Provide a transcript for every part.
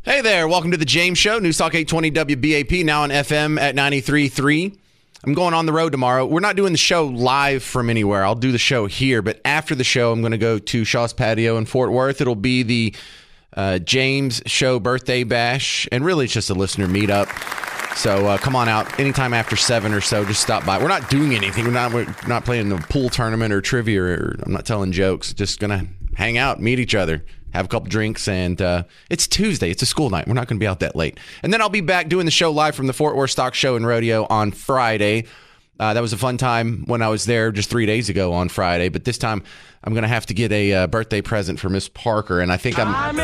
Hey there, welcome to the James Show, News Talk 820 WBAP, now on FM at 93.3. I'm going on the road tomorrow. We're not doing the show live from anywhere. I'll do the show here, but after the show, I'm going to go to Shaw's Patio in Fort Worth. It'll be the James Show birthday bash, and really it's just a listener meetup. So come on out anytime after 7 or so. Just stop by. We're not doing anything. We're not playing a pool tournament or trivia, or I'm not telling jokes. Just going to hang out, meet each other, have a couple drinks, and it's Tuesday. It's a school night. We're not going to be out that late. And then I'll be back doing the show live from the Fort Worth Stock Show and Rodeo on Friday. That was a fun time when I was there just 3 days ago on Friday. But this time I'm going to have to get a birthday present for Miss Parker, and I think I'm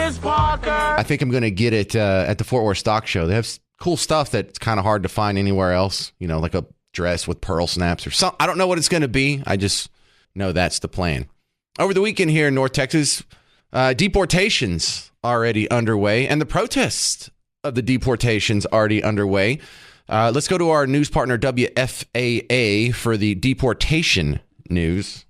going to get it at the Fort Worth Stock Show. They have cool stuff that's kind of hard to find anywhere else. You know, like a dress with pearl snaps or something. I don't know what it's going to be. I just know that's the plan. Over the weekend here in North Texas, deportations already underway, and the protest of the deportations already underway. Let's go to our news partner, WFAA, for the deportation news.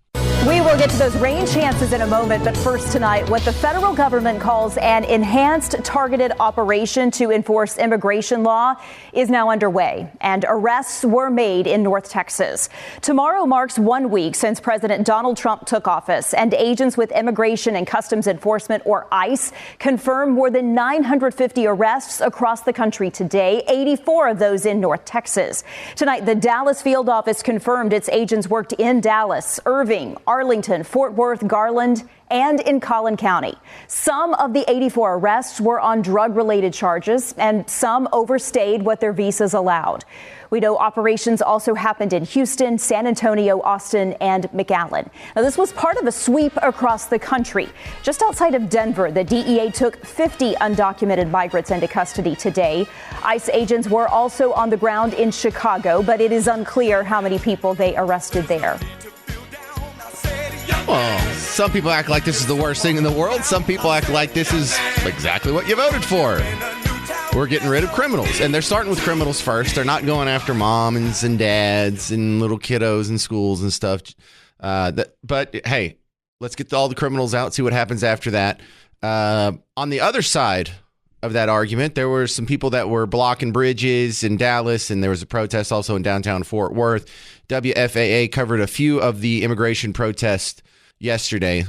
We will get to those rain chances in a moment, but first tonight, what the federal government calls an enhanced targeted operation to enforce immigration law is now underway, and arrests were made in North Texas. Tomorrow marks 1 week since President Donald Trump took office, and agents with Immigration and Customs Enforcement, or ICE, confirmed more than 950 arrests across the country today, 84 of those in North Texas. Tonight, the Dallas field office confirmed its agents worked in Dallas, Irving, Arlington, Fort Worth, Garland, and in Collin County. Some of the 84 arrests were on drug-related charges, and some overstayed what their visas allowed. We know operations also happened in Houston, San Antonio, Austin, and McAllen. Now, this was part of a sweep across the country. Just outside of Denver, the DEA took 50 undocumented migrants into custody today. ICE agents were also on the ground in Chicago, but it is unclear how many people they arrested there. Well, some people act like this is the worst thing in the world. Some people act like this is exactly what you voted for. We're getting rid of criminals, and they're starting with criminals first. They're not going after moms and dads and little kiddos in schools and stuff. But hey, let's get all the criminals out, see what happens after that. On the other side of that argument, there were some people that were blocking bridges in Dallas, and there was a protest also in downtown Fort Worth. WFAA covered a few of the immigration protests yesterday.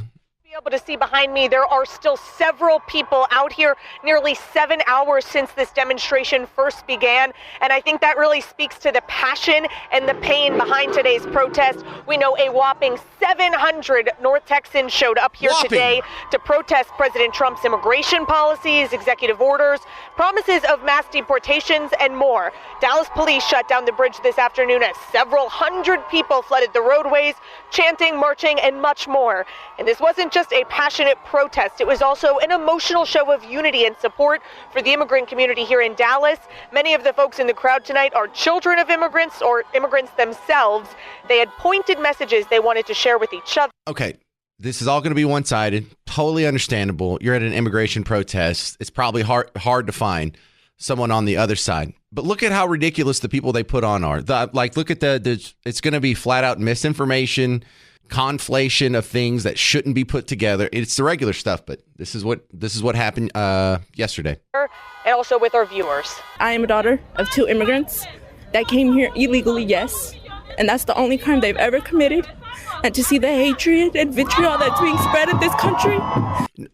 Able to see behind me, there are still several people out here nearly 7 hours since this demonstration first began, and I think that really speaks to the passion and the pain behind today's protest. We know a whopping 700 North Texans showed up here today to protest President Trump's immigration policies, executive orders, promises of mass deportations, and more. Dallas police shut down the bridge this afternoon as several hundred people flooded the roadways, chanting, marching, and much more. And this wasn't just a passionate protest. It was also an emotional show of unity and support for the immigrant community here in Dallas. Many of the folks in the crowd tonight are children of immigrants or immigrants themselves. They had pointed messages they wanted to share with each other. Okay, this is all going to be one-sided. Totally understandable. You're at an immigration protest. It's probably hard to find someone on the other side. But look at how ridiculous the people they put on are. Look at it's going to be flat-out misinformation, conflation of things that shouldn't be put together. It's the regular stuff, but this is what happened yesterday. And also with our viewers. I am a daughter of 2 immigrants that came here illegally, yes, and that's the only crime they've ever committed. And to see the hatred and vitriol that's being spread in this country.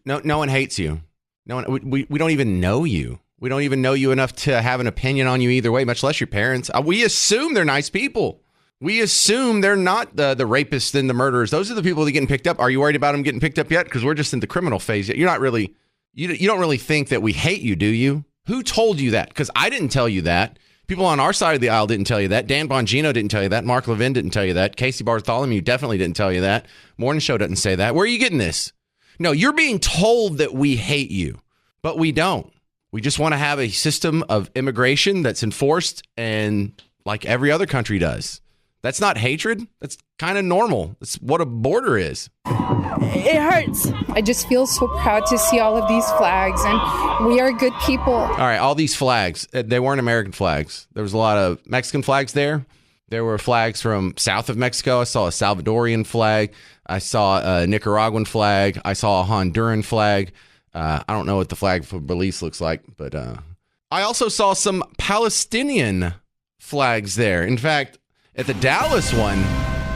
No one hates you. No one. We don't even know you. We don't even know you enough to have an opinion on you either way, much less your parents. We assume they're nice people. We assume they're not the rapists and the murderers. Those are the people that are getting picked up. Are you worried about them getting picked up yet? Because we're just in the criminal phase yet. You're not really, you don't really think that we hate you, do you? Who told you that? Because I didn't tell you that. People on our side of the aisle didn't tell you that. Dan Bongino didn't tell you that. Mark Levin didn't tell you that. Casey Bartholomew definitely didn't tell you that. Morning Show doesn't say that. Where are you getting this? No, you're being told that we hate you, but we don't. We just want to have a system of immigration that's enforced and like every other country does. That's not hatred. That's kind of normal. That's what a border is. It hurts. I just feel so proud to see all of these flags, and we are good people. All right, all these flags, they weren't American flags. There was a lot of Mexican flags there. There were flags from south of Mexico. I saw a Salvadorian flag. I saw a Nicaraguan flag. I saw a Honduran flag. I don't know what the flag for Belize looks like, but I also saw some Palestinian flags there. In fact, at the Dallas one,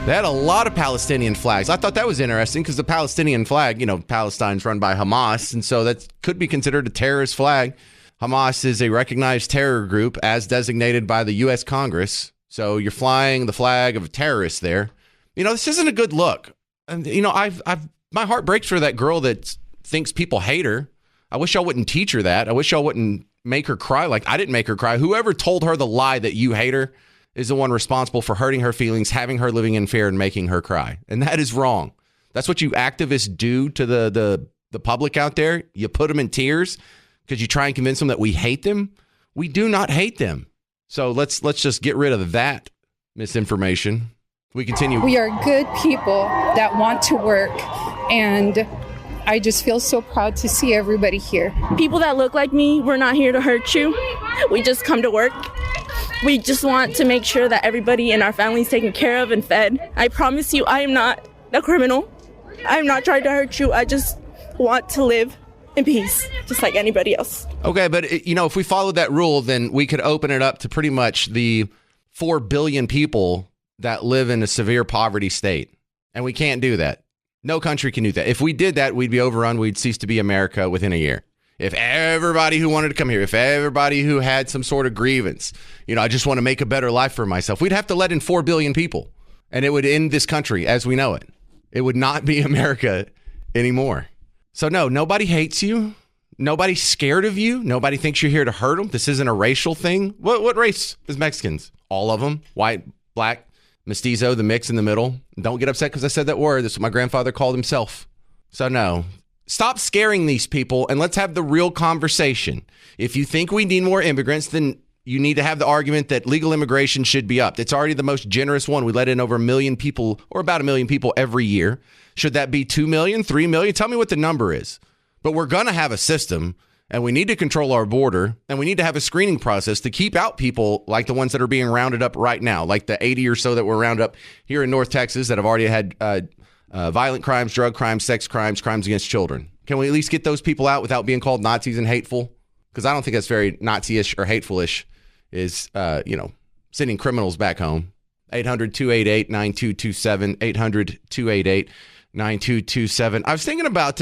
they had a lot of Palestinian flags. I thought that was interesting because the Palestinian flag, Palestine's run by Hamas, and so that could be considered a terrorist flag. Hamas is a recognized terror group as designated by the U.S. Congress. So you're flying the flag of a terrorist there. This isn't a good look. And, my heart breaks for that girl that thinks people hate her. I wish y'all wouldn't teach her that. I wish y'all wouldn't make her cry. Like, I didn't make her cry. Whoever told her the lie that you hate her is the one responsible for hurting her feelings, having her living in fear, and making her cry. And that is wrong. That's what you activists do to the public out there. You put them in tears because you try and convince them that we hate them. We do not hate them. So let's just get rid of that misinformation. We continue. We are good people that want to work, and I just feel so proud to see everybody here. People that look like me, we're not here to hurt you. We just come to work. We just want to make sure that everybody in our family is taken care of and fed. I promise you, I am not a criminal. I'm not trying to hurt you. I just want to live in peace, just like anybody else. Okay, but if we followed that rule, then we could open it up to pretty much the 4 billion people that live in a severe poverty state. And we can't do that. No country can do that. If we did that, we'd be overrun. We'd cease to be America within a year. If everybody who wanted to come here, if everybody who had some sort of grievance, I just want to make a better life for myself, we'd have to let in 4 billion people. And it would end this country as we know it. It would not be America anymore. So no, nobody hates you. Nobody's scared of you. Nobody thinks you're here to hurt them. This isn't a racial thing. What race is Mexicans? All of them. White, black, mestizo, the mix in the middle. Don't get upset because I said that word. That's what my grandfather called himself. So no, stop scaring these people and let's have the real conversation. If you think we need more immigrants, then you need to have the argument that legal immigration should be upped. It's already the most generous one. We let in over 1 million people, or about 1 million people every year. Should that be 2 million, 3 million? Tell me what the number is. But we're going to have a system, and we need to control our border, and we need to have a screening process to keep out people like the ones that are being rounded up right now, like the 80 or so that were rounded up here in North Texas that have already had violent crimes, drug crimes, sex crimes, crimes against children. Can we at least get those people out without being called Nazis and hateful? Because I don't think that's very Nazi-ish or hateful-ish, is, sending criminals back home. 800-288-9227, 800-288-9227. I was thinking about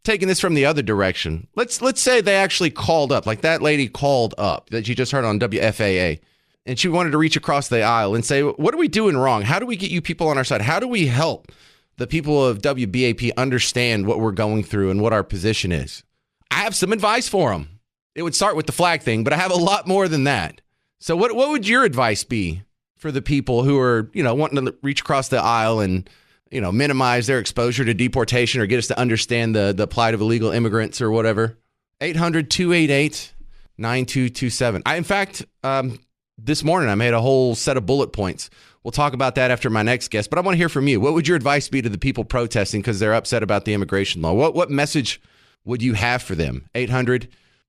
taking this from the other direction. Let's say they actually called up, like that lady called up that you just heard on WFAA, and she wanted to reach across the aisle and say, what are we doing wrong? How do we get you people on our side? How do we help the people of WBAP understand what we're going through and what our position is? I have some advice for them. It would start with the flag thing, but I have a lot more than that. So what would your advice be for the people who are, wanting to reach across the aisle and, minimize their exposure to deportation or get us to understand the plight of illegal immigrants or whatever? 800-288-9227. In fact, this morning I made a whole set of bullet points. We'll talk about that after my next guest, but I want to hear from you. What would your advice be to the people protesting because they're upset about the immigration law? What message would you have for them?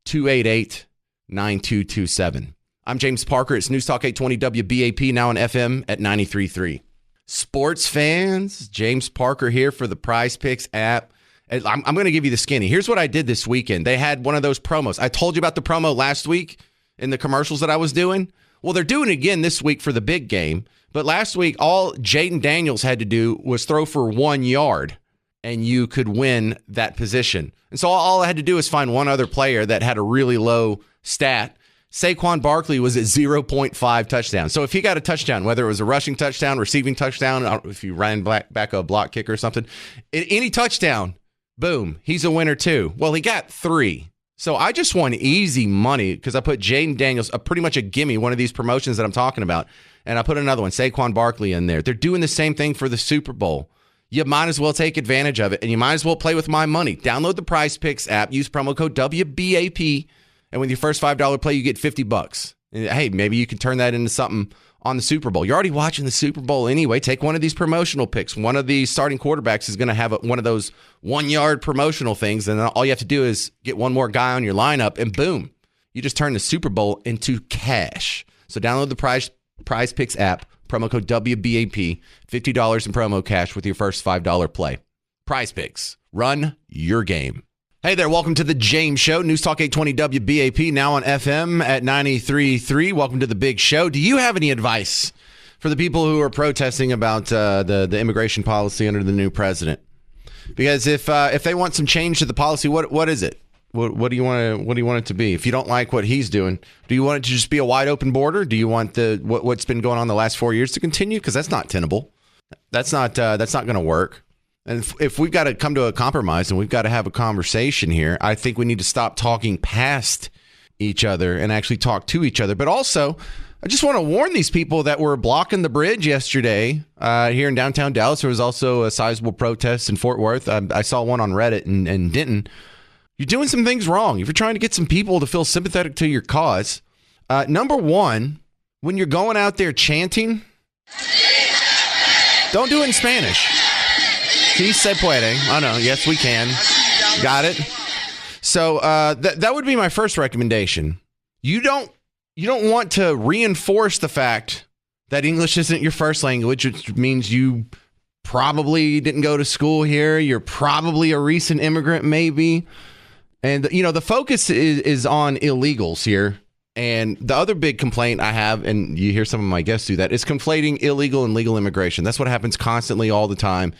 800-288-9227. I'm James Parker. It's News Talk 820 WBAP, now on FM at 93.3. Sports fans, James Parker here for the Prize Picks app. I'm going to give you the skinny. Here's what I did this weekend. They had one of those promos. I told you about the promo last week in the commercials that I was doing. Well, they're doing it again this week for the big game. But last week, all Jaden Daniels had to do was throw for 1 yard, and you could win that position. And so all I had to do was find one other player that had a really low stat. Saquon Barkley was at 0.5 touchdowns. So if he got a touchdown, whether it was a rushing touchdown, receiving touchdown, if you ran back a block kick or something, any touchdown, boom, he's a winner too. Well, he got 3. So I just won easy money because I put Jaden Daniels, pretty much a gimme, one of these promotions that I'm talking about, and I put another one, Saquon Barkley, in there. They're doing the same thing for the Super Bowl. You might as well take advantage of it, and you might as well play with my money. Download the Prize Picks app, use promo code WBAP, and with your first $5 play, you get $50. And hey, maybe you can turn that into something on the Super Bowl. You're already watching the Super Bowl anyway. Take one of these promotional picks. One of the starting quarterbacks is going to have one of those 1 yard promotional things, and then all you have to do is get one more guy on your lineup, and boom, you just turn the Super Bowl into cash. So download the Prize Picks app, promo code WBAP, $50 in promo cash with your first $5 play. Prize Picks. Run your game. Hey there, welcome to the James Show, News Talk 820 WBAP, now on FM at 93.3. Welcome to the big show. Do you have any advice for the people who are protesting about the immigration policy under the new president? Because if they want some change to the policy, what is it? What do you want it to be? If you don't like what he's doing, do you want it to just be a wide open border? Do you want what's been going on the last 4 years to continue? Because that's not tenable. That's not going to work. And if we've got to come to a compromise and we've got to have a conversation here, I think we need to stop talking past each other and actually talk to each other. But also, I just want to warn these people that were blocking the bridge yesterday here in downtown Dallas. There was also a sizable protest in Fort Worth. I saw one on Reddit in Denton. You're doing some things wrong. If you're trying to get some people to feel sympathetic to your cause, number one, when you're going out there chanting, don't do it in Spanish. Sí se puede. Oh, no. Yes, we can. Got it. So that would be my first recommendation. You don't want to reinforce the fact that English isn't your first language, which means you probably didn't go to school here. You're probably a recent immigrant, maybe. And, the focus is on illegals here. And the other big complaint I have, and you hear some of my guests do that, is conflating illegal and legal immigration. That's what happens constantly all the time.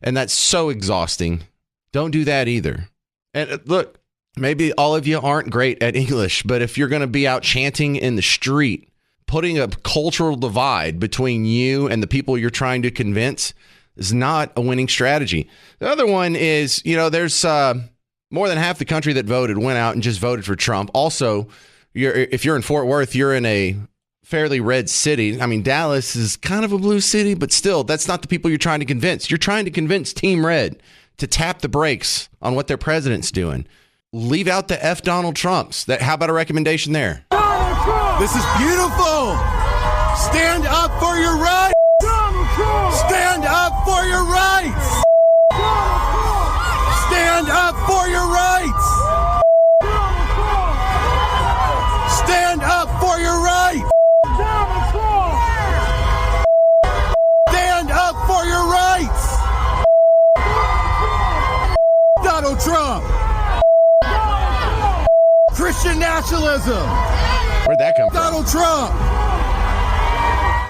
And that's so exhausting. Don't do that either. And look, maybe all of you aren't great at English, but if you're going to be out chanting in the street, putting a cultural divide between you and the people you're trying to convince is not a winning strategy. The other one is, there's more than half the country that went out and just voted for Trump. Also, if you're in Fort Worth, you're in a fairly red city. I mean, Dallas is kind of a blue city, but still, that's not the people you're trying to convince. You're trying to convince Team Red to tap the brakes on what their president's doing. Leave out the F Donald Trumps. How about a recommendation there? This is beautiful. Stand up for your rights. Stand up for your rights. Stand up for your rights. Stand up for your rights. Stand up for your rights. Donald Trump. Christian nationalism. Where'd that come from? Donald Trump.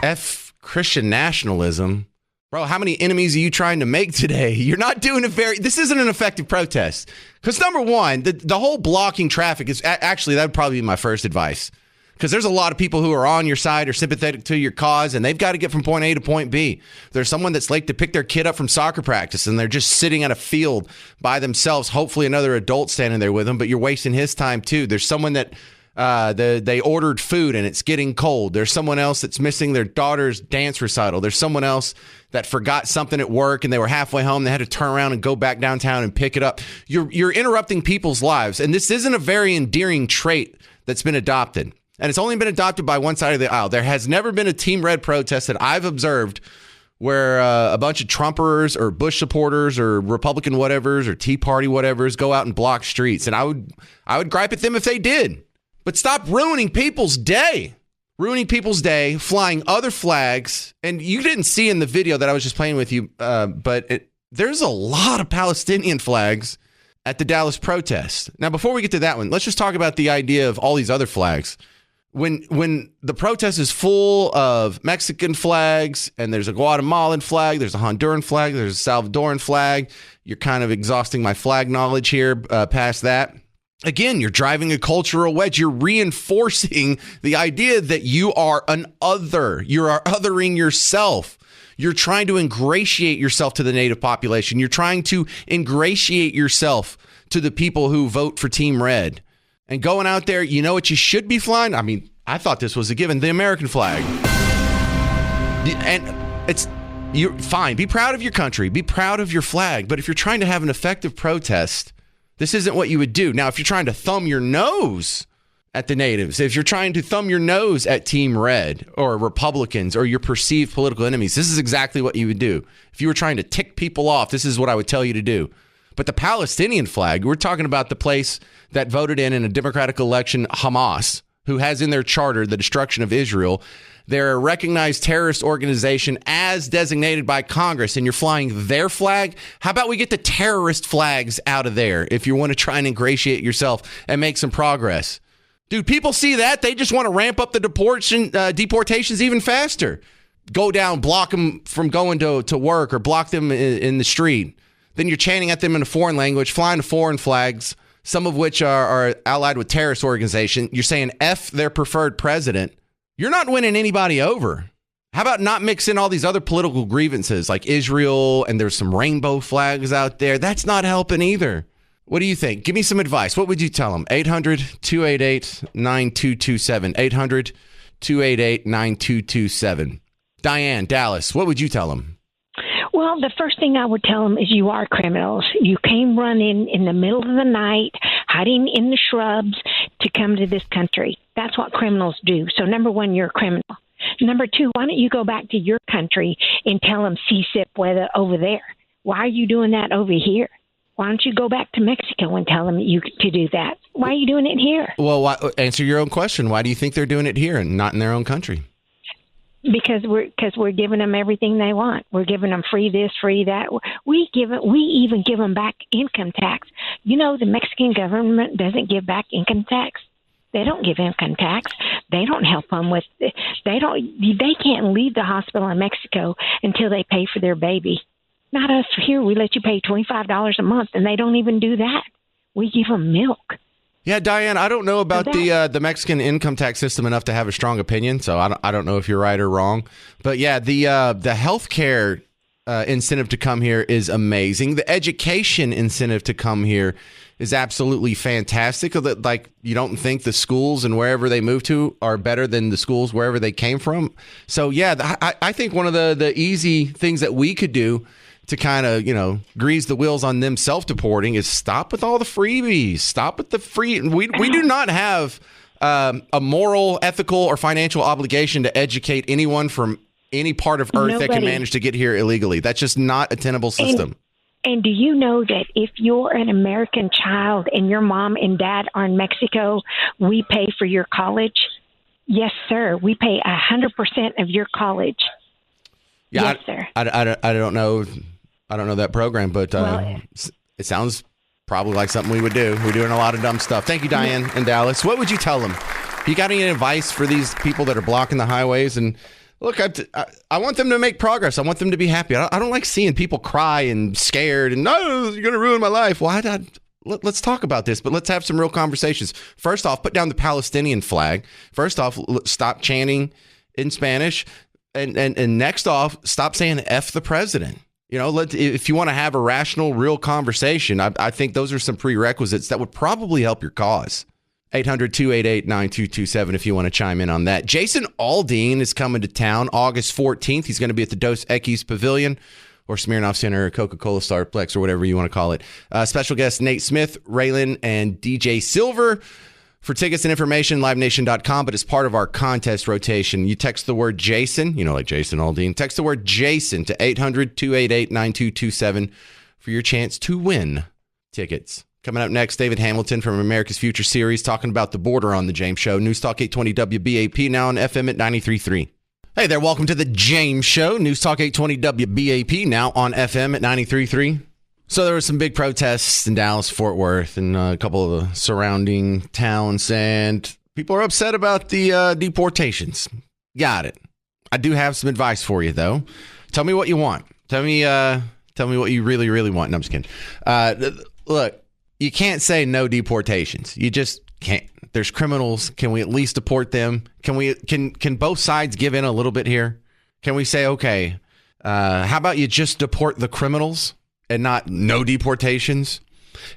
F Christian nationalism. Bro, how many enemies are you trying to make today? You're not doing this isn't an effective protest. Because number one, the whole blocking traffic is actually, that would probably be my first advice. Because there's a lot of people who are on your side or sympathetic to your cause, and they've got to get from point A to point B. There's someone that's late to pick their kid up from soccer practice, and they're just sitting at a field by themselves, hopefully another adult standing there with them, but you're wasting his time too. There's someone that they ordered food and it's getting cold. There's someone else that's missing their daughter's dance recital. There's someone else that forgot something at work and they were halfway home. They had to turn around and go back downtown and pick it up. You're interrupting people's lives, and this isn't a very endearing trait that's been adopted. And it's only been adopted by one side of the aisle. There has never been a Team Red protest that I've observed where a bunch of Trumpers or Bush supporters or Republican whatevers or Tea Party whatevers go out and block streets. And I would gripe at them if they did. But stop ruining people's day. Flying other flags. And you didn't see in the video that I was just playing with you, but there's a lot of Palestinian flags at the Dallas protest. Now, before we get to that one, let's just talk about the idea of all these other flags. When the protest is full of Mexican flags and there's a Guatemalan flag, there's a Honduran flag, there's a Salvadoran flag, you're kind of exhausting my flag knowledge here past that. Again, you're driving a cultural wedge. You're reinforcing the idea that you are an other. You are othering yourself. You're trying to ingratiate yourself to the native population. You're trying to ingratiate yourself to the people who vote for Team Red. And going out there, you know what you should be flying? I mean, I thought this was a given, the American flag. And you're fine. Be proud of your country. Be proud of your flag. But if you're trying to have an effective protest, this isn't what you would do. Now, if you're trying to thumb your nose at the natives, if you're trying to thumb your nose at Team Red or Republicans or your perceived political enemies, this is exactly what you would do. If you were trying to tick people off, this is what I would tell you to do. But the Palestinian flag, we're talking about the place that voted in a democratic election, Hamas, who has in their charter the destruction of Israel. They're a recognized terrorist organization as designated by Congress, and you're flying their flag. How about we get the terrorist flags out of there if you want to try and ingratiate yourself and make some progress? Dude, people see that. They just want to ramp up the deportations even faster. Go down, block them from going to work, or block them in the street. Then you're chanting at them in a foreign language, flying to foreign flags, some of which are allied with terrorist organization. You're saying F their preferred president. You're not winning anybody over. How about not mix in all these other political grievances like Israel, and there's some rainbow flags out there? That's not helping either. What do you think? Give me some advice. What would you tell them? 800-288-9227. 800-288-9227. Diane, Dallas, what would you tell them? Well, the first thing I would tell them is you are criminals. You came running in the middle of the night, hiding in the shrubs to come to this country. That's what criminals do. So, number one, you're a criminal. Number two, why don't you go back to your country and tell them CSIP weather over there? Why are you doing that over here? Why don't you go back to Mexico and tell them to do that? Why are you doing it here? Well, answer your own question. Why do you think they're doing it here and not in their own country? Because we're giving them everything they want. We're giving them free this, free that. We even give them back income tax. You know, the Mexican government doesn't give back income tax. They don't give income tax. They don't help them with. They can't leave the hospital in Mexico until they pay for their baby. Not us here. We let you pay $25 a month, and they don't even do that. We give them milk. Yeah, Diane, I don't know about the Mexican income tax system enough to have a strong opinion, so I don't know if you're right or wrong. But yeah, the healthcare incentive to come here is amazing. The education incentive to come here is absolutely fantastic. Like, you don't think the schools and wherever they move to are better than the schools wherever they came from. So yeah, I think one of the easy things that we could do to kind of, grease the wheels on them self-deporting is stop with all the freebies. Stop with the free. We do not have a moral, ethical, or financial obligation to educate anyone from any part of Earth that can manage to get here illegally. That's just not a tenable system. And do you know that if you're an American child and your mom and dad are in Mexico, we pay for your college? Yes, sir. We pay 100% of your college. Yeah, yes, sir. I don't know. I don't know that program, but it sounds probably like something we would do. We're doing a lot of dumb stuff. Thank you, Diane in Dallas. What would you tell them? You got any advice for these people that are blocking the highways? And look, I want them to make progress. I want them to be happy. I don't like seeing people cry and scared and, no, you're going to ruin my life. Well, let's talk about this, but let's have some real conversations. First off, put down the Palestinian flag. First off, stop chanting in Spanish. And next off, stop saying F the president. If you want to have a rational, real conversation, I think those are some prerequisites that would probably help your cause. 800-288-9227 if you want to chime in on that. Jason Aldean is coming to town August 14th. He's going to be at the Dos Equis Pavilion or Smirnoff Center or Coca-Cola Starplex or whatever you want to call it. Special guests Nate Smith, Raylan, and DJ Silver. For tickets and information, livenation.com, but as part of our contest rotation, you text the word Jason, like Jason Aldean, text the word Jason to 800-288-9227 for your chance to win tickets. Coming up next, David Hamilton from America's Future Series talking about the border on The James Show. News Talk 820 WBAP, now on FM at 93.3. Hey there, welcome to The James Show. News Talk 820 WBAP, now on FM at 93.3. So there were some big protests in Dallas, Fort Worth, and a couple of the surrounding towns, and people are upset about the deportations. Got it. I do have some advice for you, though. Tell me what you want. Tell me what you really, really want. No, I'm just kidding. Look, you can't say no deportations. You just can't. There's criminals. Can we at least deport them? Can both sides give in a little bit here? Can we say, okay, how about you just deport the criminals and not no deportations?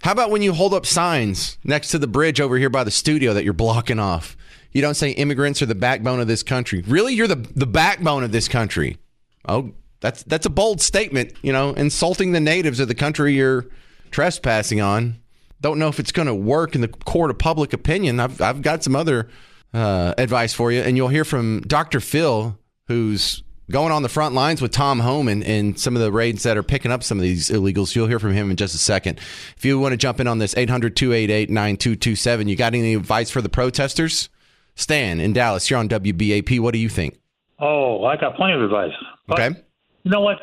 How about when you hold up signs next to the bridge over here by the studio that you're blocking off, you don't say immigrants are the backbone of this country? Really? You're the backbone of this country? Oh, that's a bold statement, insulting the natives of the country you're trespassing on. Don't know if it's going to work in the court of public opinion. I've got some other advice for you, and you'll hear from Dr. Phil, who's going on the front lines with Tom Homan and some of the raids that are picking up some of these illegals. You'll hear from him in just a second. If you want to jump in on this, 800-288-9227. You got any advice for the protesters? Stan in Dallas, you're on WBAP. What do you think? Oh, I got plenty of advice. But Okay. you know what?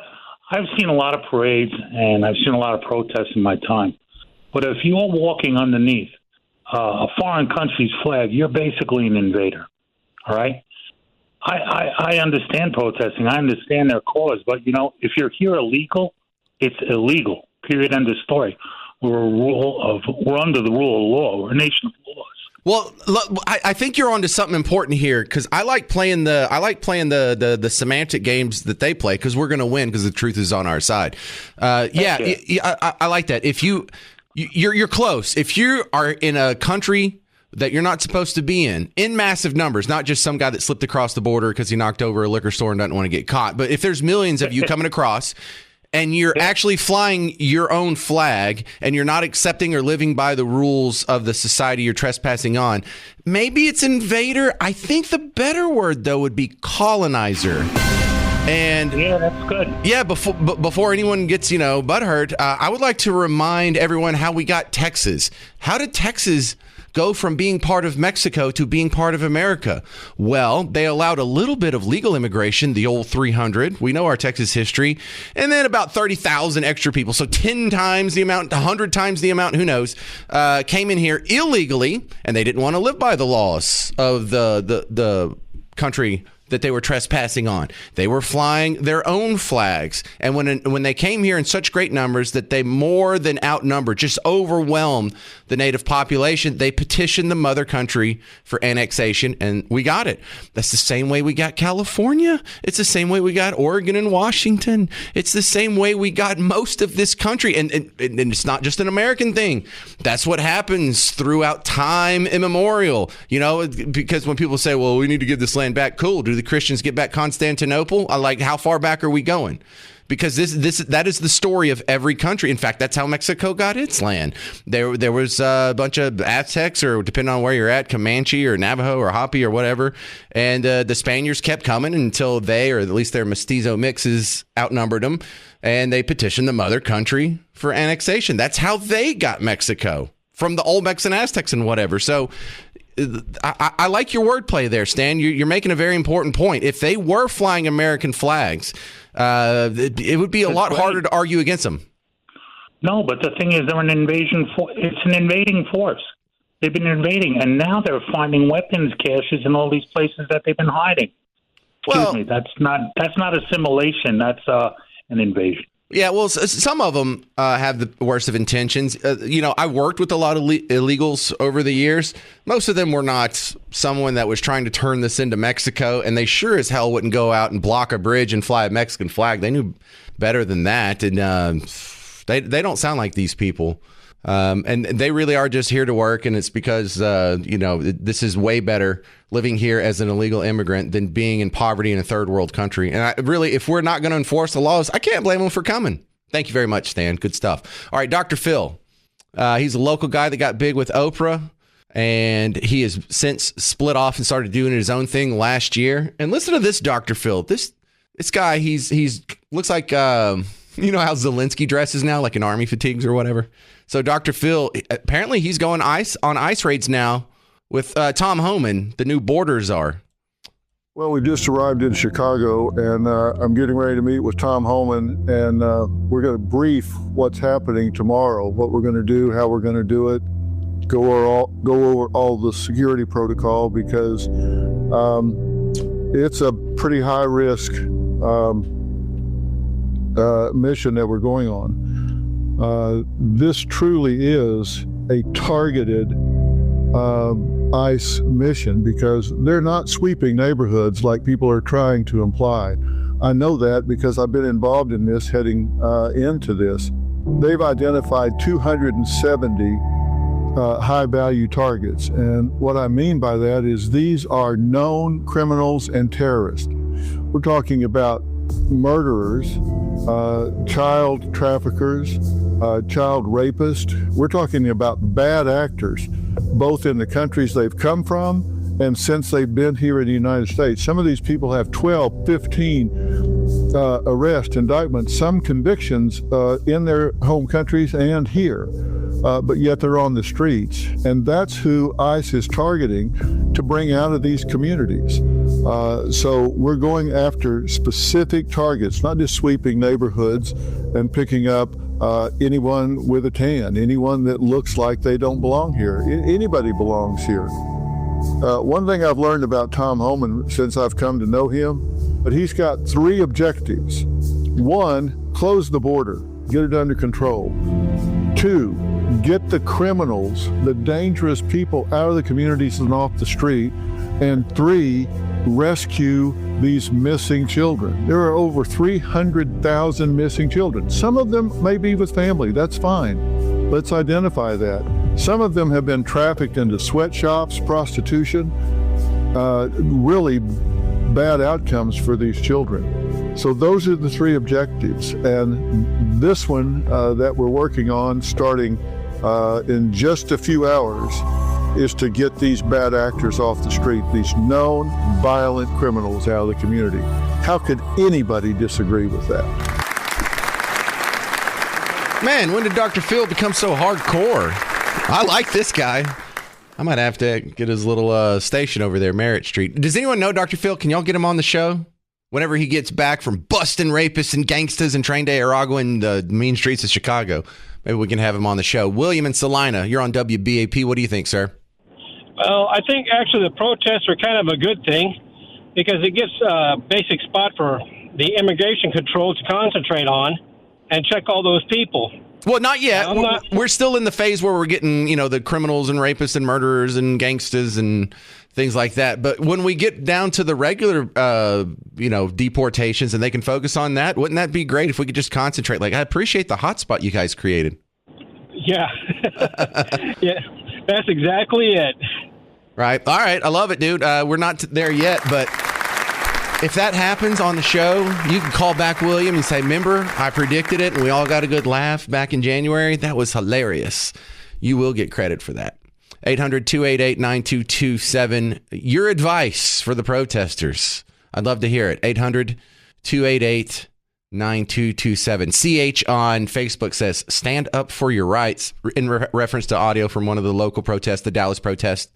I've seen a lot of parades and I've seen a lot of protests in my time. But if you're walking underneath a foreign country's flag, you're basically an invader. All right? I understand protesting. I understand their cause. But, you know, if you're here illegal, it's illegal. Period. End of story. We're under the rule of law. We're a nation of laws. Well, look, I think you're onto something important here because I like playing the semantic games that they play because we're going to win because the truth is on our side. I like that. If you're close. If you are in a country that you're not supposed to be in massive numbers, not just some guy that slipped across the border because he knocked over a liquor store and doesn't want to get caught, but if there's millions of you coming across. And you're actually flying your own flag and you're not accepting or living by the rules of the society you're trespassing on, maybe it's invader. I think the better word, though, would be colonizer. And yeah, that's good. Yeah, before anyone gets, butthurt, I would like to remind everyone how we got Texas. How did Texas go from being part of Mexico to being part of America? Well, they allowed a little bit of legal immigration, the old 300. We know our Texas history. And then about 30,000 extra people, so 10 times the amount, 100 times the amount, who knows, came in here illegally, and they didn't want to live by the laws of the country that they were trespassing on. They were flying their own flags. And when they came here in such great numbers that they more than outnumbered, just overwhelmed the native population, they petitioned the mother country for annexation, and we got it. That's the same way we got California. It's the same way we got Oregon and Washington. It's the same way we got most of this country. And it's not just an American thing. That's what happens throughout time immemorial. Because when people say, well, we need to give this land back, cool. Do the Christians get back Constantinople? How far back are we going? Because that is the story of every country. In fact, that's how Mexico got its land. There was a bunch of Aztecs, or depending on where you're at, Comanche or Navajo or Hopi or whatever. And the Spaniards kept coming until they, or at least their mestizo mixes, outnumbered them. And they petitioned the mother country for annexation. That's how they got Mexico, from the Olmecs and Aztecs and whatever. So I like your wordplay there, Stan. You're making a very important point. If they were flying American flags, it would be a lot harder to argue against them. No, but the thing is, they're an invasion. It's an invading force. They've been invading, and now they're finding weapons caches in all these places that they've been hiding. Excuse me, that's not assimilation. That's an invasion. Yeah, well, some of them have the worst of intentions. I worked with a lot of illegals over the years. Most of them were not someone that was trying to turn this into Mexico, and they sure as hell wouldn't go out and block a bridge and fly a Mexican flag. They knew better than that, and they don't sound like these people. And they really are just here to work, and it's because, this is way better living here as an illegal immigrant than being in poverty in a third world country. And if we're not going to enforce the laws, I can't blame them for coming. Thank you very much, Stan. Good stuff. All right, Dr. Phil. He's a local guy that got big with Oprah, and he has since split off and started doing his own thing last year. And listen to this, Dr. Phil. This guy, he's looks like, how Zelensky dresses now, like in army fatigues or whatever. So Dr. Phil, apparently he's going on ice raids now with Tom Homan, the new border czar. Well, we just arrived in Chicago, and I'm getting ready to meet with Tom Homan, and we're going to brief what's happening tomorrow, what we're going to do, how we're going to do it, go over all the security protocol, because it's a pretty high-risk mission that we're going on. This truly is a targeted ICE mission, because they're not sweeping neighborhoods like people are trying to imply. I know that because I've been involved in this heading into this. They've identified 270 high-value targets, and what I mean by that is these are known criminals and terrorists. We're talking about murderers, child traffickers, child rapists. We're talking about bad actors, both in the countries they've come from and since they've been here in the United States. Some of these people have 12, 15 arrests, indictments, some convictions in their home countries and here. but yet they're on the streets. And that's who ICE is targeting to bring out of these communities. So we're going after specific targets, not just sweeping neighborhoods and picking up anyone with a tan, anyone that looks like they don't belong here. Anybody belongs here. One thing I've learned about Tom Homan since I've come to know him, but he's got 3 objectives. 1, close the border, get it under control. 2, get the criminals, the dangerous people out of the communities and off the street. And 3, rescue these missing children. There are over 300,000 missing children. Some of them may be with family, that's fine. Let's identify that. Some of them have been trafficked into sweatshops, prostitution, really bad outcomes for these children. So those are the 3 objectives. And this one that we're working on starting in just a few hours is to get these bad actors off the street, these known violent criminals out of the community. How could anybody disagree with that? Man, when did Dr. Phil become so hardcore? I like this guy. I might have to get his little station over there, Merritt Street. Does anyone know Dr. Phil? Can y'all get him on the show? Whenever he gets back from busting rapists and gangsters and train day Aragua in the mean streets of Chicago, maybe we can have him on the show. William and Salina, you're on WBAP. What do you think, sir? Well, I think actually the protests are kind of a good thing because it gives a basic spot for the immigration control to concentrate on and check all those people. Well, not yet. We're still in the phase where we're getting, the criminals and rapists and murderers and gangsters and things like that. But when we get down to the regular, deportations and they can focus on that, wouldn't that be great if we could just concentrate? Like, I appreciate the hotspot you guys created. Yeah. Yeah, that's exactly it. Right. All right. I love it, dude. We're not there yet, but if that happens on the show, you can call back William and say, remember, I predicted it and we all got a good laugh back in January. That was hilarious. You will get credit for that. 800-288-9227. Your advice for the protesters. I'd love to hear it. 800-288-9227. CH on Facebook says, stand up for your rights, in reference to audio from one of the local protests, the Dallas protest.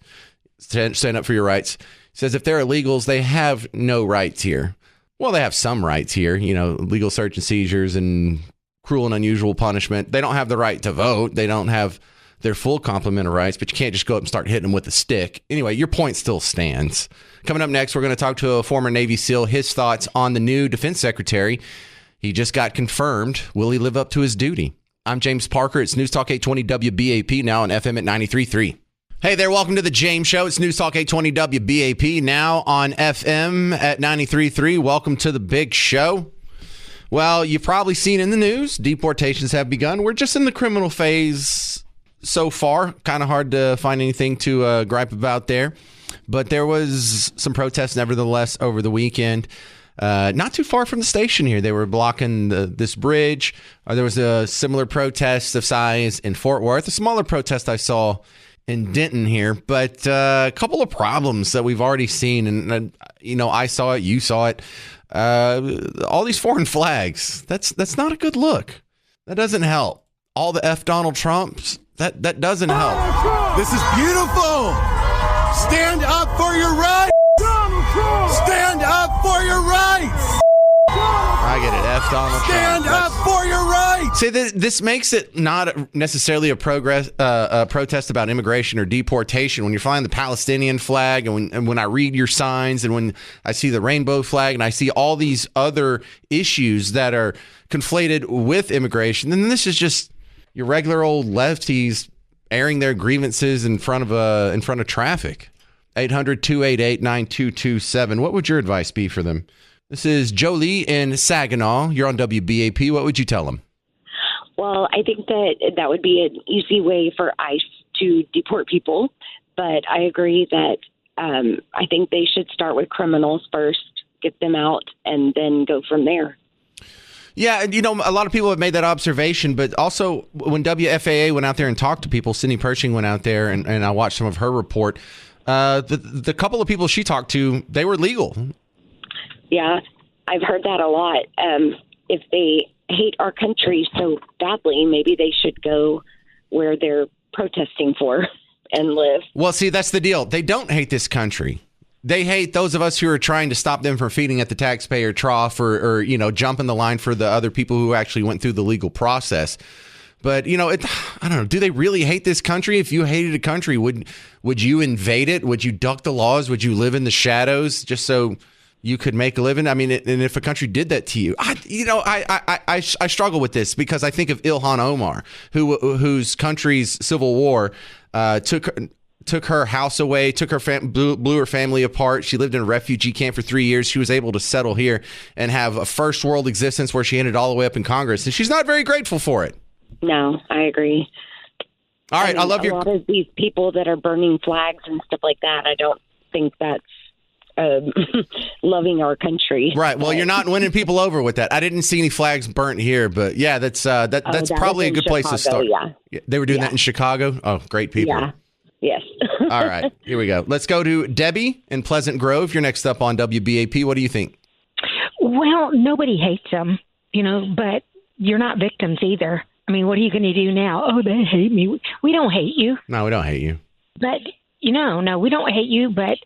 Stand up for your rights. Says if they're illegals, they have no rights here. Well, they have some rights here, legal search and seizures and cruel and unusual punishment. They don't have the right to vote. They don't have their full complement of rights, but you can't just go up and start hitting them with a stick. Anyway, your point still stands. Coming up next, we're going to talk to a former Navy SEAL, his thoughts on the new defense secretary. He just got confirmed. Will he live up to his duty? I'm James Parker. It's News Talk 820 WBAP, now on FM at 93.3. Hey there, welcome to the James Show. It's News Talk 820 WBAP, now on FM at 93.3. Welcome to the big show. Well, you've probably seen in the news, deportations have begun. We're just in the criminal phase so far. Kind of hard to find anything to gripe about there. But there was some protests, nevertheless, over the weekend. Not too far from the station here. They were blocking this bridge. There was a similar protest of size in Fort Worth. A smaller protest I saw in Denton here, but a couple of problems that we've already seen. And, I saw it, you saw it. All these foreign flags. That's not a good look. That doesn't help. All the F Donald Trumps. That doesn't help. This is beautiful. Stand up for your rights. Stand up for your rights. I get it. F Donald Trump. Stand up for your rights. See, this makes it not necessarily a protest about immigration or deportation. When you're flying the Palestinian flag, and when I read your signs, and when I see the rainbow flag, and I see all these other issues that are conflated with immigration, then this is just your regular old lefties airing their grievances in front of traffic. 800-288-9227. What would your advice be for them? This is Jolie in Saginaw. You're on WBAP. What would you tell them? Well, I think that would be an easy way for ICE to deport people. But I agree that I think they should start with criminals first, get them out, and then go from there. Yeah, a lot of people have made that observation, but also when WFAA went out there and talked to people, Sydney Pershing went out there, and I watched some of her report. The couple of people she talked to, they were legal. Yeah, I've heard that a lot. If they hate our country so badly, maybe they should go where they're protesting for and live. Well, see, that's the deal. They don't hate this country. They hate those of us who are trying to stop them from feeding at the taxpayer trough or jumping the line for the other people who actually went through the legal process. But, I don't know. Do they really hate this country? If you hated a country, would you invade it? Would you duck the laws? Would you live in the shadows just so you could make a living? I mean, and if a country did that to you, I struggle with this because I think of Ilhan Omar, whose country's civil war took her house away, took her blew her family apart. She lived in a refugee camp for 3 years. She was able to settle here and have a first world existence where she ended all the way up in Congress, and she's not very grateful for it. No, I agree. All right, I love a lot of these people that are burning flags and stuff like that. I don't think that's loving our country. Right. Well, you're not winning people over with that. I didn't see any flags burnt here, but yeah, that's probably a good place to start. Yeah. They were doing that in Chicago. Oh, great people. Yeah. Yes. All right, here we go. Let's go to Debbie in Pleasant Grove. You're next up on WBAP. What do you think? Well, nobody hates them, but you're not victims either. I mean, what are you going to do now? Oh, they hate me. We don't hate you. No, we don't hate you. But, no, we don't hate you. But,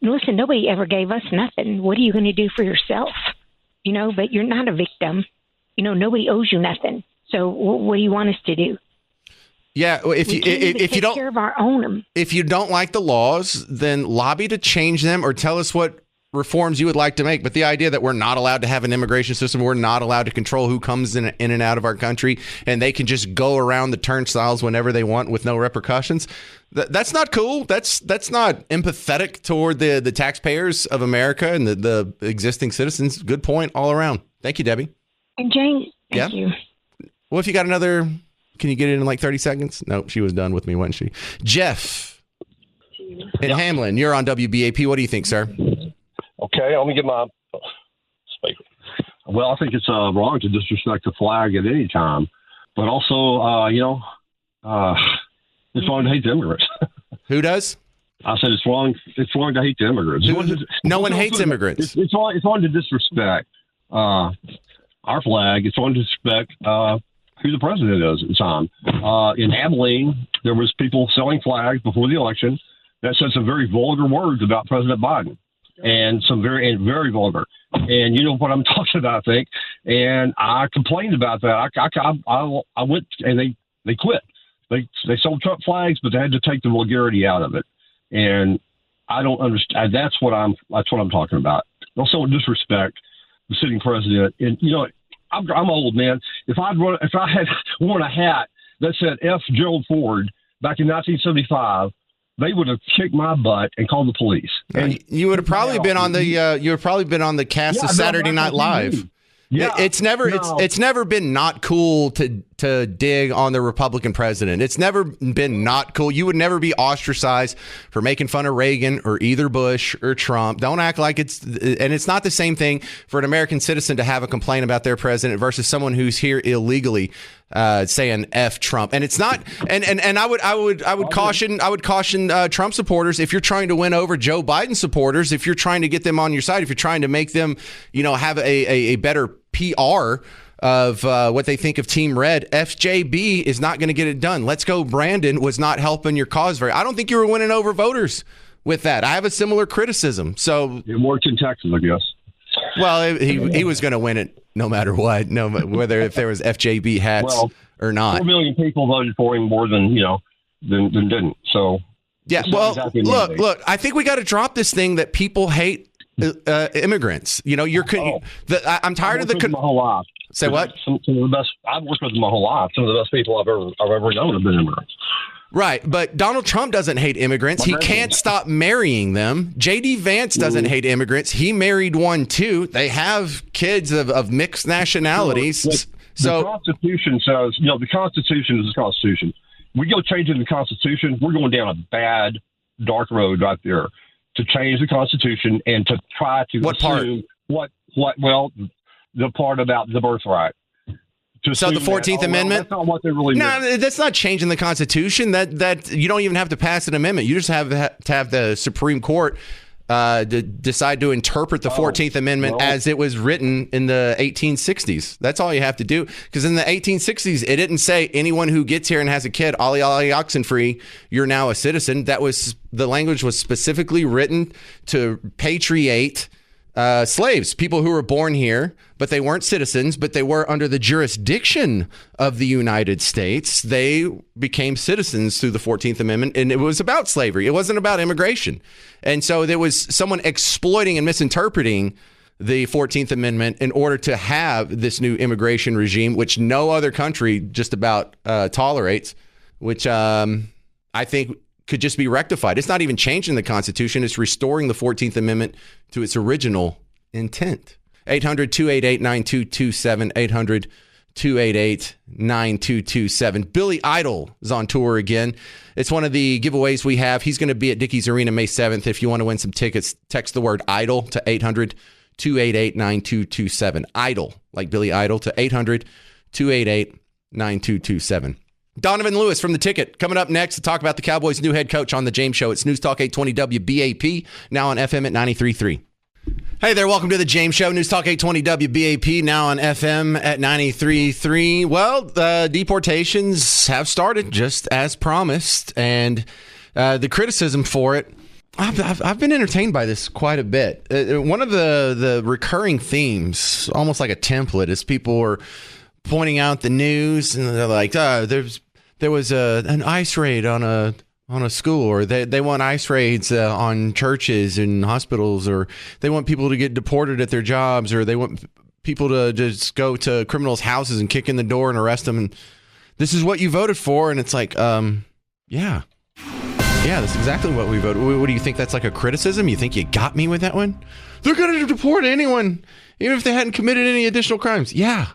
listen, nobody ever gave us nothing. What are you going to do for yourself? But you're not a victim. Nobody owes you nothing. So what do you want us to do? Yeah, if you don't care of our own, if you don't like the laws, then lobby to change them or tell us what reforms you would like to make. But the idea that we're not allowed to have an immigration system, we're not allowed to control who comes in and out of our country, and they can just go around the turnstiles whenever they want with no repercussions, that's not cool. That's not empathetic toward the taxpayers of America and the existing citizens. Good point all around. Thank you, Debbie. And Jane, thank you. Well, if you got another, can you get it in like 30 seconds? No, she was done with me, wasn't she? Jeff in Hamlin, you're on WBAP. What do you think, sir? Okay, let me get my speaker. Well, I think it's wrong to disrespect the flag at any time, but also, it's wrong to hate the immigrants. Who does? I said it's wrong. It's wrong to hate the immigrants. No one hates immigrants. It's wrong to disrespect our flag. It's wrong to disrespect who the president is at the time. In Abilene, there was people selling flags before the election that said some very vulgar words about President Biden. And some very vulgar. And you know what I'm talking about, I think. And I complained about that. I went and they quit. They sold Trump flags, but they had to take the vulgarity out of it. And I don't understand. That's what I'm talking about. Also disrespect the sitting president. And I'm old, man. If I had worn a hat that said F. Gerald Ford back in 1975. They would have kicked my butt and called the police. And you would have probably been on the cast of Saturday Night Live. Yeah, it's never been not cool to dig on the Republican president. It's never been not cool. You would never be ostracized for making fun of Reagan or either Bush or Trump. Don't act like it's not the same thing for an American citizen to have a complaint about their president versus someone who's here illegally saying F Trump. And it's not. And I would caution Trump supporters, if you're trying to win over Joe Biden supporters, if you're trying to get them on your side, if you're trying to make them, have a better PR of what they think of Team Red, FJB is not going to get it done. Let's Go Brandon was not helping your cause I don't think you were winning over voters with that. I have a similar criticism. So it worked in Texas, I guess. Well, he was going to win it no matter what, whether if there was FJB hats or not. 4 million people voted for him more than didn't. So yeah. Well, exactly look. I think we got to drop this thing that people hate immigrants. I'm tired of the my whole life. Say what? Some of the best I've worked with my whole life. Some of the best people I've ever known have been immigrants. Right, but Donald Trump doesn't hate immigrants. He can't stop marrying them. J.D. Vance doesn't hate immigrants. He married one too. They have kids of mixed nationalities. The Constitution says, the Constitution is the Constitution. We go changing the Constitution, we're going down a bad, dark road right there. To change the Constitution and to try to what part? Well, the part about the birthright. So the 14th Amendment? That's not what they really mean. No, that's not changing the Constitution. That you don't even have to pass an amendment. You just have to have the Supreme Court decide to interpret the 14th Amendment as it was written in the 1860s. That's all you have to do. Because in the 1860s, it didn't say anyone who gets here and has a kid, ollie, ollie, oxen free, you're now a citizen. The language was specifically written to patriate slaves, people who were born here, but they weren't citizens, but they were under the jurisdiction of the United States. They became citizens through the 14th Amendment, and it was about slavery. It wasn't about immigration. And so there was someone exploiting and misinterpreting the 14th Amendment in order to have this new immigration regime, which no other country just about tolerates, which I think could just be rectified. It's not even changing the Constitution. It's restoring the 14th Amendment to its original intent. 800-288-9227, 800-288-9227. Billy Idol is on tour again. It's one of the giveaways we have. He's going to be at Dickies Arena May 7th. If you want to win some tickets, text the word IDOL to 800-288-9227. IDOL, like Billy Idol, to 800-288-9227. Donovan Lewis from The Ticket coming up next to talk about the Cowboys' new head coach on The James Show. It's News Talk 820 WBAP, now on FM at 93.3. Hey there, welcome to The James Show. News Talk 820 WBAP, now on FM at 93.3. Well, the deportations have started just as promised, and the criticism for it, I've been entertained by this quite a bit. One of the recurring themes, almost like a template, is people are pointing out the news, and they're like, there was an ICE raid on a school, or they want ICE raids on churches and hospitals, or they want people to get deported at their jobs, or they want people to just go to criminals' houses and kick in the door and arrest them. And this is what you voted for. And it's like, yeah, that's exactly what we voted. What do you think? That's like a criticism? You think you got me with that one? They're going to deport anyone, even if they hadn't committed any additional crimes. Yeah,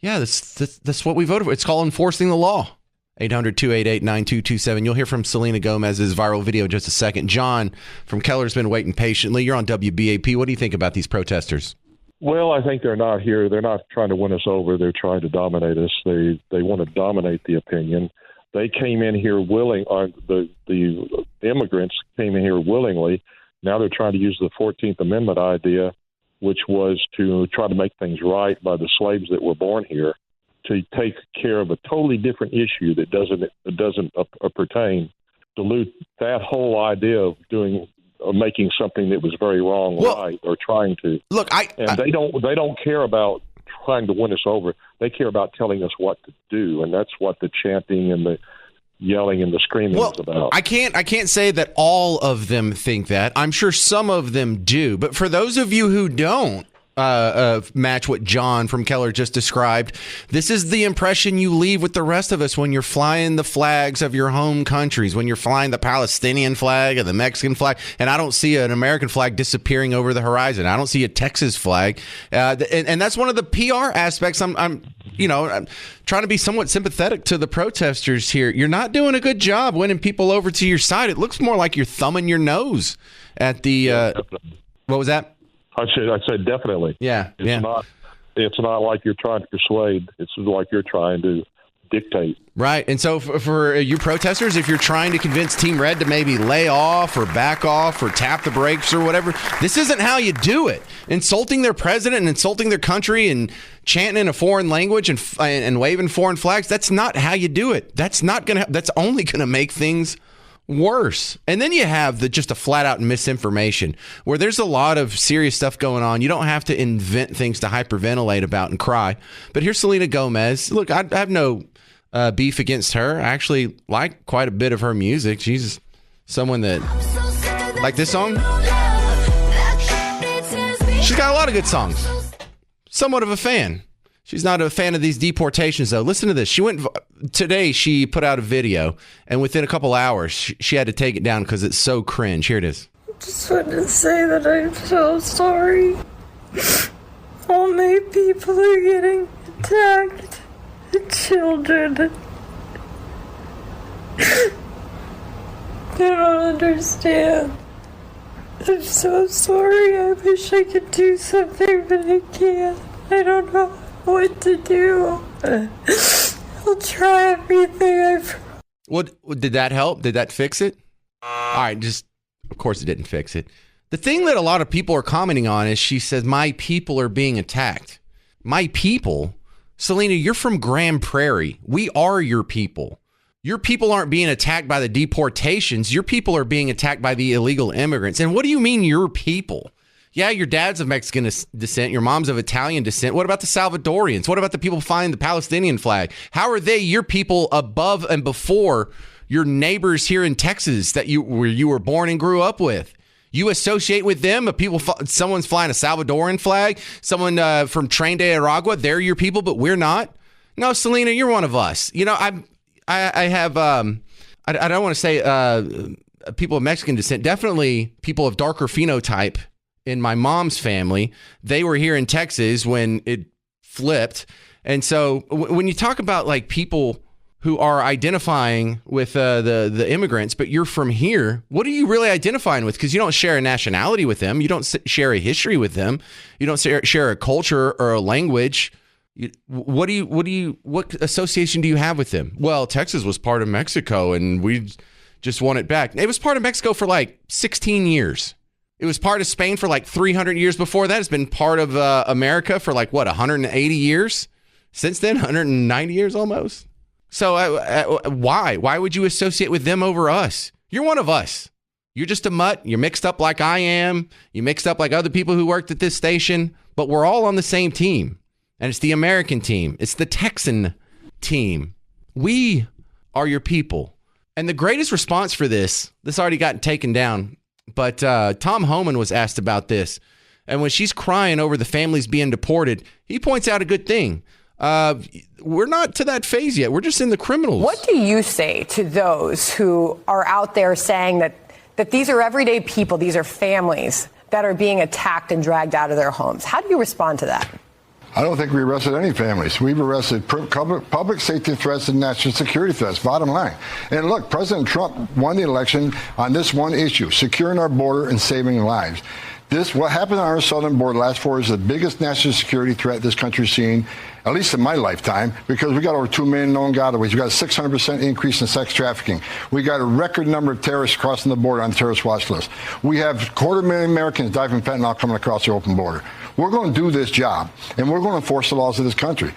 that's what we voted for. It's called enforcing the law. 800-288-9227. You'll hear from Selena Gomez's viral video in just a second. John from Keller's been waiting patiently. You're on WBAP. What do you think about these protesters? Well, I think they're not here. They're not trying to win us over. They're trying to dominate us. They want to dominate the opinion. They came in here willing. The immigrants came in here willingly. Now they're trying to use the 14th Amendment idea, which was to try to make things right by the slaves that were born here, to take care of a totally different issue that doesn't pertain, dilute that whole idea of making something that was very wrong right, or trying to. Look, they don't care about trying to win us over. They care about telling us what to do, and that's what the chanting and the yelling and the screaming is about. I can't say that all of them think that. I'm sure some of them do, but for those of you who don't match what John from Keller just described, this is the impression you leave with the rest of us when you're flying the flags of your home countries, when you're flying the Palestinian flag or the Mexican flag, and I don't see an American flag disappearing over the horizon. I don't see a Texas flag, and that's one of the PR aspects. I'm trying to be somewhat sympathetic to the protesters here. You're not doing a good job winning people over to your side. It looks more like you're thumbing your nose at the. What was that? I said definitely. Yeah, It's not like you're trying to persuade. It's like you're trying to dictate. Right. And so for you protesters, if you're trying to convince Team Red to maybe lay off or back off or tap the brakes or whatever, this isn't how you do it. Insulting their president and insulting their country and chanting in a foreign language and waving foreign flags, that's not how you do it. That's only going to make things worse. And then you have just a flat out misinformation where there's a lot of serious stuff going on. You don't have to invent things to hyperventilate about and cry. But here's Selena Gomez. Look, I have no beef against her. I actually like quite a bit of her music. She's someone that, like this song, she's got a lot of good songs. Somewhat of a fan. She's not a fan of these deportations, though. Listen to this. Today, she put out a video, and within a couple hours, she had to take it down because it's so cringe. Here it is. I just wanted to say that I'm so sorry. All my people are getting attacked. The children. They don't understand. I'm so sorry. I wish I could do something, but I can't. I don't know what to do. I'll try everything. Did that help? Did that fix it? All right, of course it didn't fix it. The thing that a lot of people are commenting on is she says, my people are being attacked. My people? Selena, you're from Grand Prairie. We are your people. Your people aren't being attacked by the deportations. Your people are being attacked by the illegal immigrants. And what do you mean your people? Yeah, your dad's of Mexican descent. Your mom's of Italian descent. What about the Salvadorians? What about the people flying the Palestinian flag? How are they your people above and before your neighbors here in Texas where you were born and grew up with? You associate with them, but someone's flying a Salvadoran flag, someone from Tren de Aragua, they're your people, but we're not. No, Selena, you're one of us. You know, I have I don't want to say people of Mexican descent, definitely people of darker phenotype in my mom's family. They were here in Texas when it flipped. And so when you talk about like people who are identifying with the immigrants, but you're from here, what are you really identifying with? Because you don't share a nationality with them. You don't share a history with them. You don't share a culture or a language. What association do you have with them? Well, Texas was part of Mexico and we just won it back. It was part of Mexico for like 16 years. It was part of Spain for like 300 years before that. It's been part of America for like, 180 years? Since then, 190 years almost. So why? Why would you associate with them over us? You're one of us. You're just a mutt. You're mixed up like I am. You mixed up like other people who worked at this station. But we're all on the same team. And it's the American team. It's the Texan team. We are your people. And the greatest response for this already got taken down. But Tom Homan was asked about this. And when she's crying over the families being deported, he points out a good thing. We're not to that phase yet. We're just in the criminals. What do you say to those who are out there saying that these are everyday people, these are families that are being attacked and dragged out of their homes? How do you respond to that? I don't think we arrested any families. We've arrested public safety threats and national security threats, bottom line. And look, President Trump won the election on this one issue, securing our border and saving lives. What happened on our southern border last 4 years is the biggest national security threat this country's seen, at least in my lifetime, because we got over 2 million known gotaways. We got a 600% increase in sex trafficking. We got a record number of terrorists crossing the border on the terrorist watch list. We have 250,000 Americans die from fentanyl coming across the open border. We're going to do this job, and we're going to enforce the laws of this country.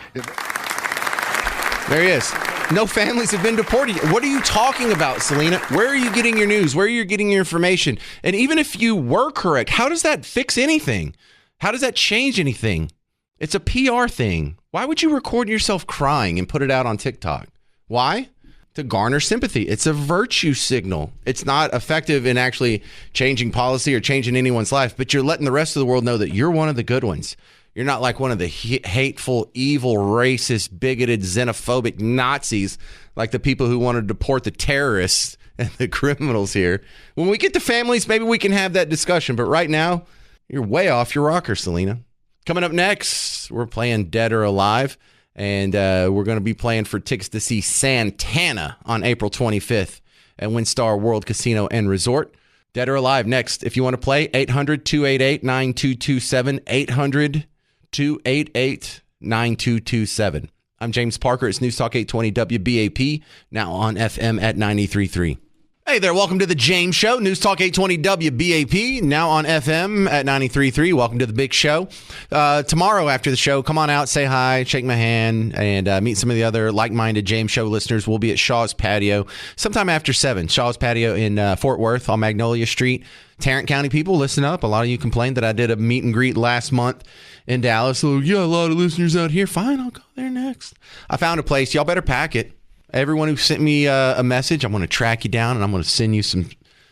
There he is. No families have been deported. What are you talking about, Selena? Where are you getting your news? Where are you getting your information? And even if you were correct, how does that fix anything? How does that change anything? It's a PR thing. Why would you record yourself crying and put it out on TikTok? Why? To garner sympathy. It's a virtue signal. It's not effective in actually changing policy or changing anyone's life, but you're letting the rest of the world know that you're one of the good ones. You're not like one of the hateful, evil, racist, bigoted, xenophobic Nazis like the people who want to deport the terrorists and the criminals here. When we get to families, maybe we can have that discussion. But right now, you're way off your rocker, Selena. Coming up next, we're playing Dead or Alive. And we're going to be playing for tickets to see Santana on April 25th at WinStar World Casino and Resort. Dead or Alive next. If you want to play, 800-288-9227, 800-288-9227. I'm James Parker. It's News Talk 820 WBAP, now on FM at 93.3. Hey there, welcome to the James Show, News Talk 820 WBAP, now on FM at 93.3. Welcome to the big show. Tomorrow after the show, come on out, say hi, shake my hand, and meet some of the other like-minded James Show listeners. We'll be at Shaw's Patio sometime after 7. Shaw's Patio in Fort Worth on Magnolia Street. Tarrant County people, listen up. A lot of you complained that I did a meet and greet last month in Dallas. So, yeah, a lot of listeners out here. Fine, I'll go there next. I found a place. Y'all better pack it. Everyone who sent me a message, I'm going to track you down, and I'm going to send you some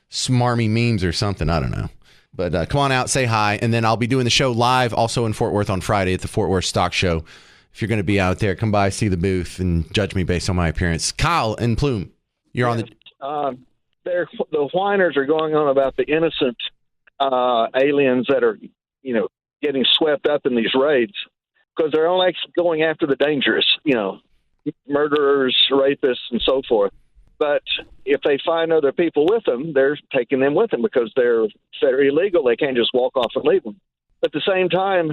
smarmy memes or something. I don't know. But come on out, say hi, and then I'll be doing the show live also in Fort Worth on Friday at the Fort Worth Stock Show. If you're going to be out there, come by, see the booth, and judge me based on my appearance. Kyle and Plume, you're on the... The whiners are going on about the innocent aliens that are, getting swept up in these raids because they're only going after the dangerous, murderers, rapists, and so forth. But if they find other people with them, they're taking them with them because they're illegal. They can't just walk off and leave them. At the same time,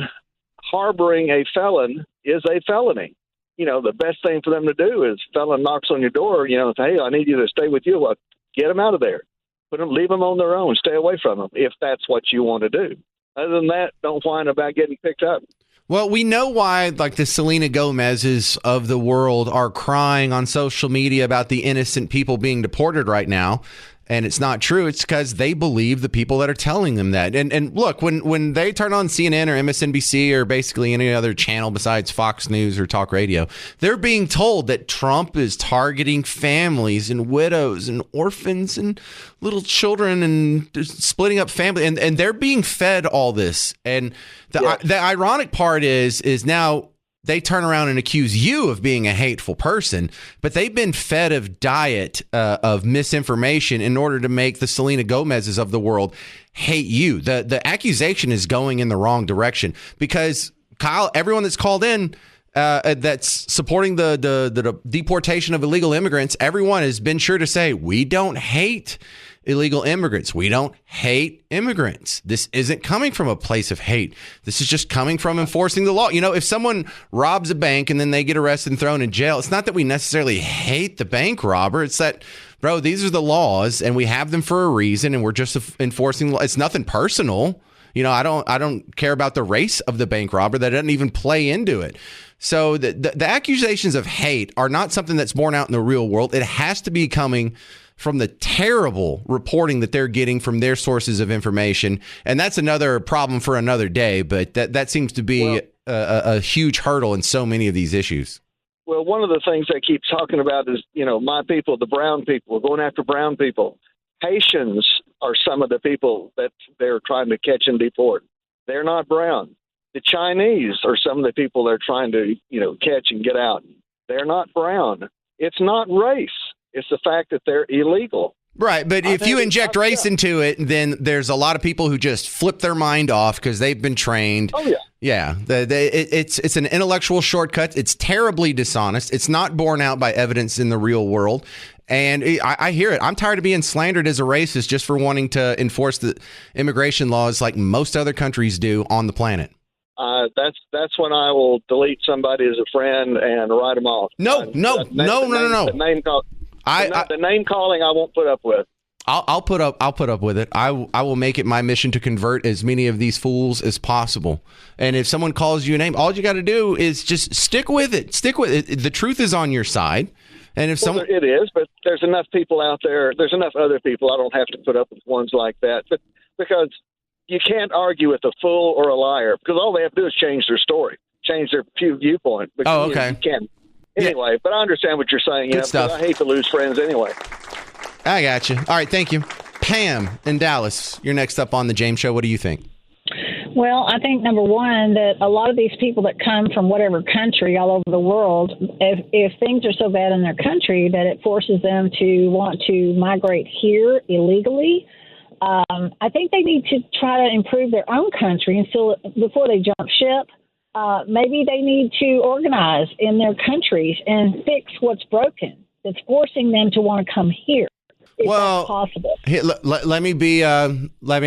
harboring a felon is a felony. The best thing for them to do is felon knocks on your door, hey, I need you to stay with you. Well, get them out of there. leave them on their own. Stay away from them if that's what you want to do. Other than that, don't whine about getting picked up. Well, we know why, like the Selena Gomez's of the world are crying on social media about the innocent people being deported right now. And it's not true. It's because they believe the people that are telling them that. And look, when they turn on CNN or MSNBC or basically any other channel besides Fox News or talk radio, they're being told that Trump is targeting families and widows and orphans and little children and splitting up family. And they're being fed all this. And the ironic part is now they turn around and accuse you of being a hateful person, but they've been fed a diet of misinformation in order to make the Selena Gomez's of the world hate you. The accusation is going in the wrong direction because, Kyle, everyone that's called in that's supporting the deportation of illegal immigrants, everyone has been sure to say, we don't hate illegal immigrants. We don't hate immigrants. This isn't coming from a place of hate. This is just coming from enforcing the law. You know, if someone robs a bank and then they get arrested and thrown in jail, it's not that we necessarily hate the bank robber. It's that, bro, these are the laws and we have them for a reason and we're just enforcing the law. It's nothing personal. You know, I don't care about the race of the bank robber. That doesn't even play into it. So the accusations of hate are not something that's borne out in the real world. It has to be coming from the terrible reporting that they're getting from their sources of information. And that's another problem for another day. But that seems to be a huge hurdle in so many of these issues. Well, one of the things they keep talking about is, you know, my people, the brown people, we're going after brown people. Haitians are some of the people that they're trying to catch and deport. They're not brown. The Chinese are some of the people they're trying to, you know, catch and get out. They're not brown. It's not race. It's the fact that they're illegal. Right, but if you inject race into it, then there's a lot of people who just flip their mind off because they've been trained. Oh, yeah. Yeah, it's an intellectual shortcut. It's terribly dishonest. It's not borne out by evidence in the real world. And I hear it. I'm tired of being slandered as a racist just for wanting to enforce the immigration laws like most other countries do on the planet. That's when I will delete somebody as a friend and write them off. No. The name call. The name calling I won't put up with. I'll put up with it. I will make it my mission to convert as many of these fools as possible. And if someone calls you a name, all you got to do is just stick with it. Stick with it. The truth is on your side. And if someone, it is, but there's enough people out there. There's enough other people. I don't have to put up with ones like that. But because you can't argue with a fool or a liar, because all they have to do is change their story, change their viewpoint. But, oh, okay. You can. Anyway, but I understand what you're saying. Good stuff. I hate to lose friends anyway. I got you. All right, thank you. Pam in Dallas, you're next up on the James Show. What do you think? Well, I think, number one, that a lot of these people that come from whatever country all over the world, if things are so bad in their country that it forces them to want to migrate here illegally, I think they need to try to improve their own country before they jump ship. Maybe they need to organize in their countries and fix what's broken that's forcing them to want to come here. Well, possible. Here, let me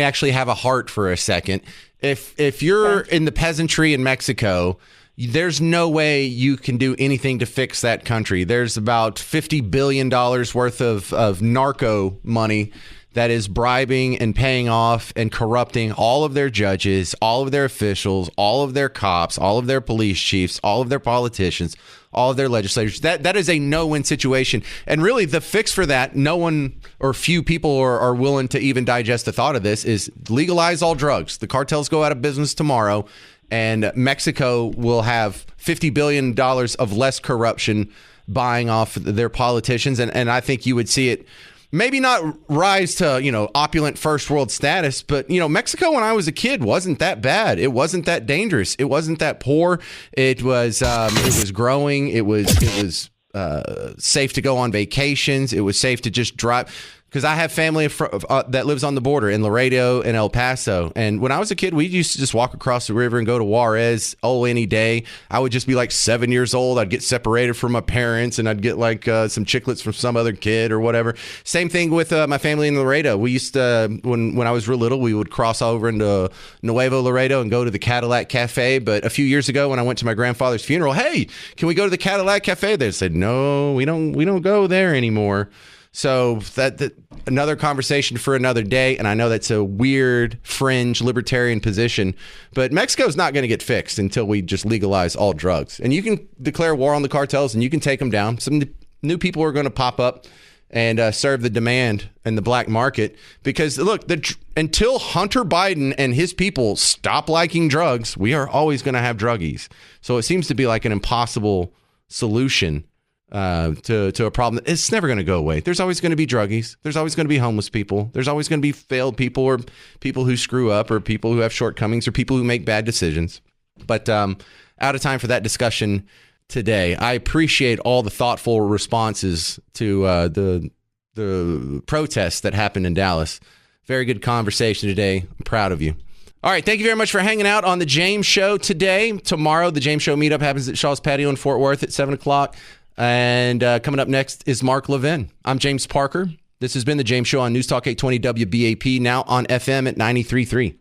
actually have a heart for a second. If you're in the peasantry in Mexico, there's no way you can do anything to fix that country. There's about $50 billion worth of narco money that is bribing and paying off and corrupting all of their judges, all of their officials, all of their cops, all of their police chiefs, all of their politicians, all of their legislators. That is a no-win situation. And really, the fix for that, no one or few people are willing to even digest the thought of this, is legalize all drugs. The cartels go out of business tomorrow, and Mexico will have $50 billion of less corruption buying off their politicians. And I think you would see it maybe not rise to, opulent first world status, but, Mexico when I was a kid wasn't that bad. It wasn't that dangerous. It wasn't that poor. It was growing. It was safe to go on vacations. It was safe to just drive. Because I have family that lives on the border in Laredo and El Paso. And when I was a kid, we used to just walk across the river and go to Juarez any day. I would just be like 7 years old. I'd get separated from my parents and I'd get like some chiclets from some other kid or whatever. Same thing with my family in Laredo. We used to, when I was real little, we would cross over into Nuevo Laredo and go to the Cadillac Cafe. But a few years ago when I went to my grandfather's funeral, hey, can we go to the Cadillac Cafe? They said, no, we don't go there anymore. So that another conversation for another day. And I know that's a weird, fringe, libertarian position, but Mexico's not going to get fixed until we just legalize all drugs. And you can declare war on the cartels and you can take them down. Some new people are going to pop up and serve the demand in the black market. Because, look, until Hunter Biden and his people stop liking drugs, we are always going to have druggies. So it seems to be like an impossible solution to a problem. It's never going to go away. There's always going to be druggies. There's always going to be homeless people. There's always going to be failed people or people who screw up or people who have shortcomings or people who make bad decisions. But out of time for that discussion today. I appreciate all the thoughtful responses to the protests that happened in Dallas. Very good conversation today. I'm proud of you. All right. Thank you very much for hanging out on The James Show today. Tomorrow, The James Show meetup happens at Shaw's Patio in Fort Worth at 7 o'clock. And coming up next is Mark Levin. I'm James Parker. This has been The James Show on News Talk 820 WBAP, now on FM at 93.3.